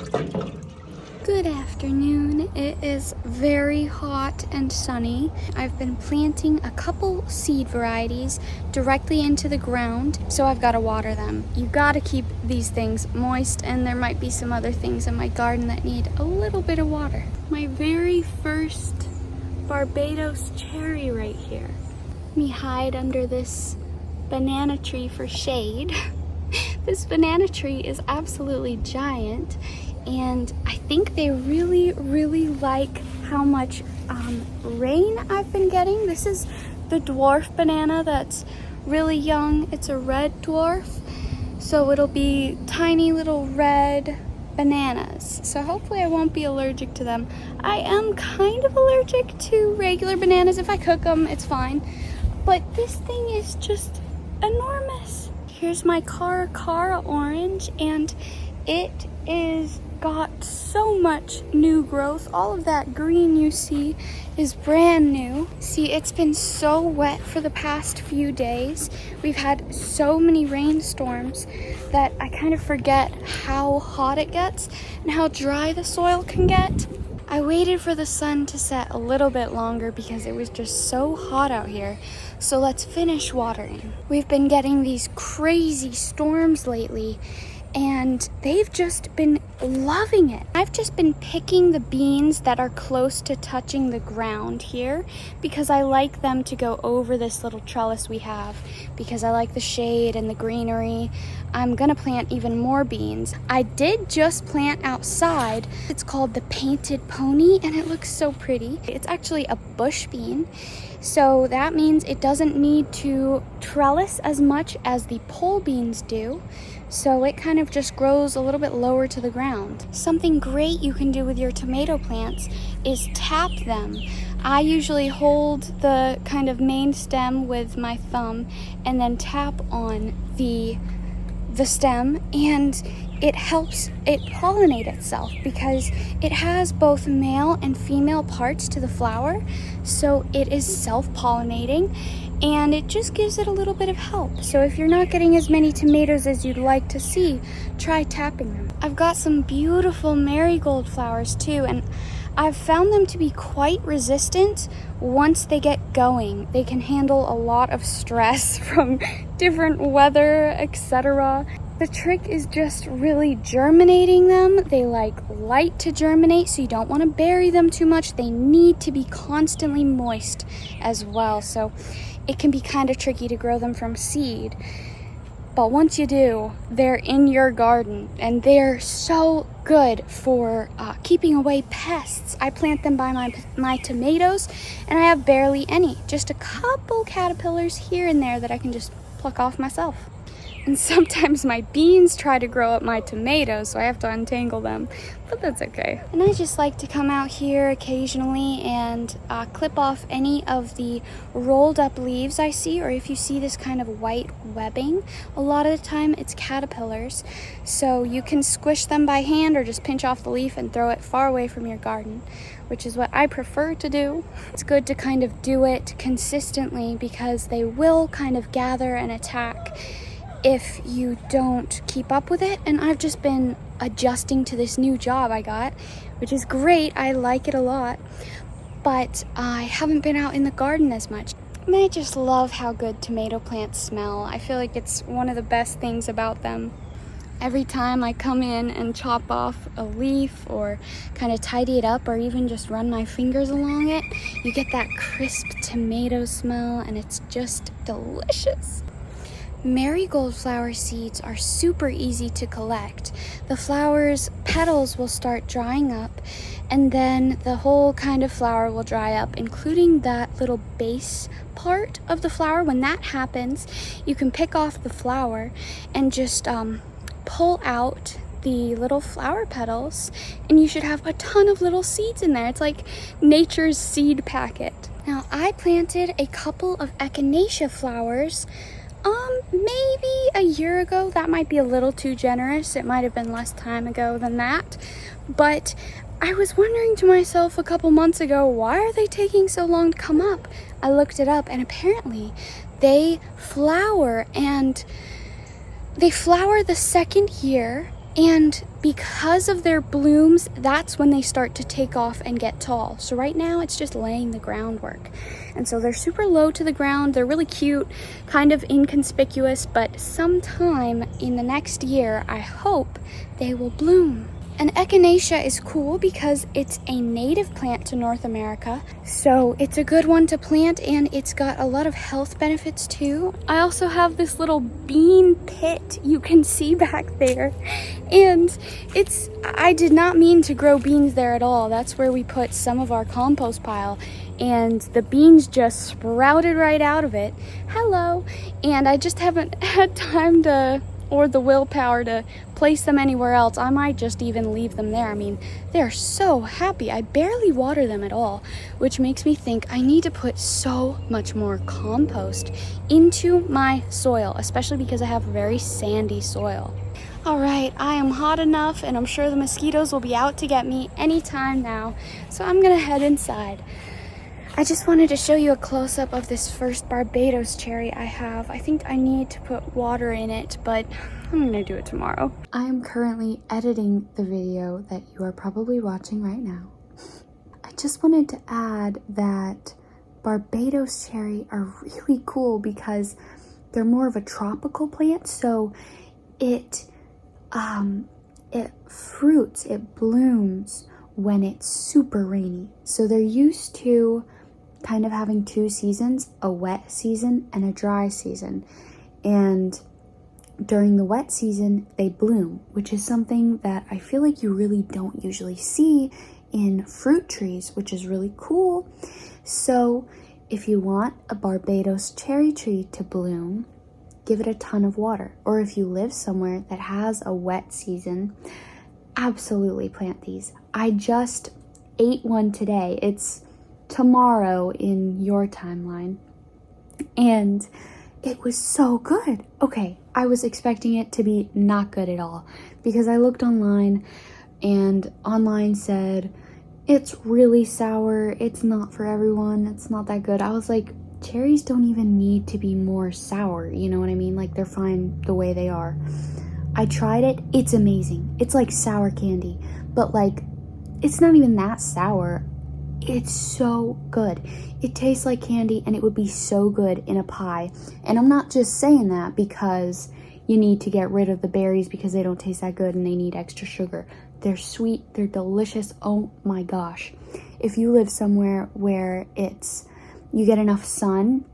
Good afternoon. It is very hot and sunny. I've been planting a couple seed varieties directly into the ground, so I've got to water them. You've got to keep these things moist, and there might be some other things in my garden that need a little bit of water. My very first Barbados cherry right here. Let me hide under this banana tree for shade. This banana tree is absolutely giant, and I think they really like how much rain I've been getting. This is the dwarf banana that's really young. It's a red dwarf, so it'll be tiny little red bananas. So hopefully I won't be allergic to them. I am kind of allergic to regular bananas. If I cook them, it's fine. But this thing is just enormous. Here's my Cara orange, and it is got so much new growth. All of that green you see is brand new. See, it's been so wet for the past few days. We've had so many rainstorms that I kind of forget how hot it gets and how dry the soil can get. I waited for the sun to set a little bit longer because it was just so hot out here. So let's finish watering. We've been getting these crazy storms lately, and they've just been loving it. I've just been picking the beans that are close to touching the ground here because I like them to go over this little trellis we have because I like the shade and the greenery. I'm gonna plant even more beans. I did just plant outside. It's called the Painted Pony, and it looks so pretty. It's actually a bush bean, so that means it doesn't need to trellis as much as the pole beans do. So it kind of just grows a little bit lower to the ground. Something great you can do with your tomato plants is tap them. I usually hold the kind of main stem with my thumb and then tap on the stem, and it helps it pollinate itself because it has both male and female parts to the flower, so it is self-pollinating, and it just gives it a little bit of help. So if you're not getting as many tomatoes as you'd like to see, try tapping them. I've got some beautiful marigold flowers too, and I've found them to be quite resistant once they get going. They can handle a lot of stress from different weather, etc. The trick is just really germinating them. They like light to germinate, so you don't want to bury them too much. They need to be constantly moist as well, so it can be kind of tricky to grow them from seed. But once you do, they're in your garden, and they're so good for keeping away pests. I plant them by my tomatoes, and I have barely any. Just a couple caterpillars here and there that I can just pluck off myself. And sometimes my beans try to grow up my tomatoes, so I have to untangle them, but that's okay. And I just like to come out here occasionally and clip off any of the rolled up leaves I see, or if you see this kind of white webbing, a lot of the time it's caterpillars. So you can squish them by hand or just pinch off the leaf and throw it far away from your garden, which is what I prefer to do. It's good to kind of do it consistently because they will kind of gather and attack if you don't keep up with it. And I've just been adjusting to this new job I got, which is great. I like it a lot, but I haven't been out in the garden as much. And I just love how good tomato plants smell. I feel like it's one of the best things about them. Every time I come in and chop off a leaf or kind of tidy it up or even just run my fingers along it, you get that crisp tomato smell, and it's just delicious. Marigold flower seeds are super easy to collect. The flower's petals will start drying up, and then the whole kind of flower will dry up, including that little base part of the flower. When that happens, you can pick off the flower and just pull out the little flower petals, and you should have a ton of little seeds in there. It's like nature's seed packet. Now, I planted a couple of echinacea flowers maybe a year ago. That might be a little too generous. It might have been less time ago than that. But I was wondering to myself a couple months ago, why are they taking so long to come up? I looked it up, and apparently they flower, and they flower the second year And because of their blooms, that's when they start to take off and get tall. So right now it's just laying the groundwork. And so they're super low to the ground. They're really cute, kind of inconspicuous, but sometime in the next year, I hope they will bloom. And echinacea is cool because it's a native plant to North America, so it's a good one to plant, and it's got a lot of health benefits too. I also have this little bean pit you can see back there, and I did not mean to grow beans there at all. That's where we put some of our compost pile, and the beans just sprouted right out of it. Hello. And I just haven't had time or the willpower to place them anywhere else. I might just even leave them there. I mean, they're so happy. I barely water them at all, which makes me think I need to put so much more compost into my soil, especially because I have very sandy soil. All right, I am hot enough, and I'm sure the mosquitoes will be out to get me anytime now, so I'm gonna head inside. I just wanted to show you a close-up of this first Barbados cherry I have. I think I need to put water in it, but I'm gonna do it tomorrow. I am currently editing the video that you are probably watching right now. I just wanted to add that Barbados cherry are really cool because they're more of a tropical plant, so it fruits, it blooms when it's super rainy. So they're used to kind of having two seasons, a wet season and a dry season. And during the wet season, they bloom, which is something that I feel like you really don't usually see in fruit trees, which is really cool. So if you want a Barbados cherry tree to bloom, give it a ton of water. Or if you live somewhere that has a wet season, absolutely plant these. I just ate one today. It's tomorrow in your timeline, and it was so good. Okay, I was expecting it to be not good at all because I looked online, and online said it's really sour, it's not for everyone, it's not that good. I was like, cherries don't even need to be more sour, you know what I mean? Like, they're fine the way they are. I tried it, it's amazing. It's like sour candy, but like, it's not even that sour. It's so good. It tastes like candy, and it would be so good in a pie. And I'm not just saying that because you need to get rid of the berries because they don't taste that good and they need extra sugar. They're sweet, they're delicious, oh my gosh. If you live somewhere where you get enough sun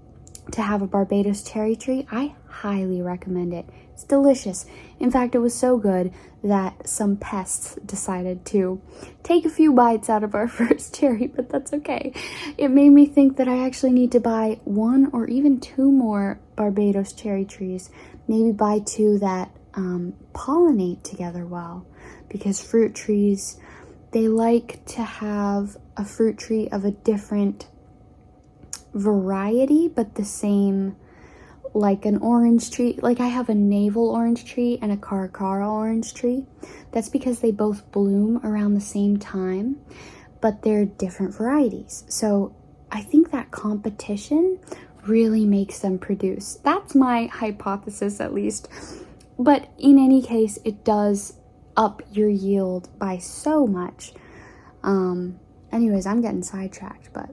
to have a Barbados cherry tree, I highly recommend it. It's delicious. In fact, it was so good that some pests decided to take a few bites out of our first cherry, but that's okay. It made me think that I actually need to buy one or even two more Barbados cherry trees. Maybe buy two that pollinate together well, because fruit trees, they like to have a fruit tree of a different variety, but the same, like an orange tree. Like, I have a navel orange tree and a caracara orange tree. That's because they both bloom around the same time, but they're different varieties. So I think that competition really makes them produce. That's my hypothesis, at least. But in any case, it does up your yield by so much. Anyways, I'm getting sidetracked, but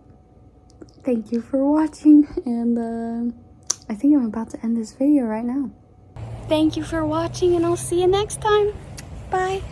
thank you for watching, and I think I'm about to end this video right now. Thank you for watching, and I'll see you next time. Bye.